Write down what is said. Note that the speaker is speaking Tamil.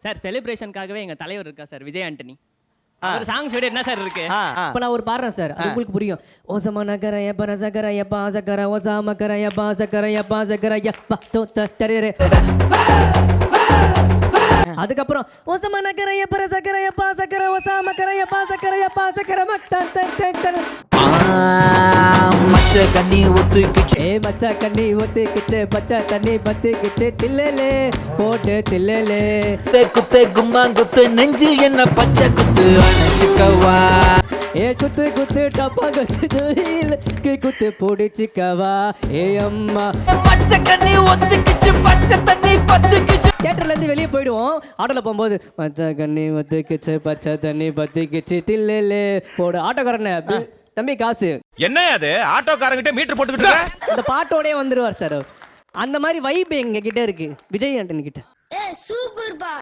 சார் செலிப்ரேஷனுக்காகவே எங்க தலைவர் இருக்கா சார், விஜய் ஆண்டனி. ஒரு சாங்ஸ் விட என்ன சார் இருக்கு? இப்ப நான் ஒரு பாடுறேன் சார், அது உங்களுக்கு புரியும். ஓசமா நகர யப்ப சகர யப்பா சகர ஓசாம கர யப்பா சகர யப்பா சகர யப்பா தோத்த தரே. அதுக்கப்புறம் ஓசமா நகர யப்ப சகர யப்பா சகர ஓசாம கர யப்பா சகர யப்பா சகர மட்ட தர. மச்ச கண்ணி ஒத்துக்கிச்சு, ஏ மச்சா கண்ணி ஒத்துக்கிச்சு, பச்சை தண்ணி பத்திக்கிச்சு, தில்லேலே போட்டு தில்லேலே. குத்து கும்மா குத்து நெஞ்சில் என்ன பச்சை குத்து அணைச்சிக்கவா. ஏ குத்து குத்து டப்பா குத்து துணியில் குத்து பிடிச்சிக்கவா. ஏ அம்மா மச்ச கண்ணி ஒத்துக்கிச்சு, பச்சை தண்ணி பத்திக்கிச்சு. தியேட்டர்ல இருந்து வெளியே போயிடுவோம். ஆட்டோல போகும்போது மச்சா கண்ணி ஒத்துக்கிச்சு, பச்சை தண்ணி பத்திக்கிச்சு, தில்லேலே போடு. ஆட்டோக்காரன தம்பி காசு என்ன அது ஆட்டோக்காரங்கிட்ட மீட்டர் போட்டுக்கிட்டு இருக்க? அந்த பாட்டோடய வந்துருவார் சார். அந்த மாதிரி வைப் எங்க கிட்ட இருக்கு விஜய் ஆண்டனி கிட்ட.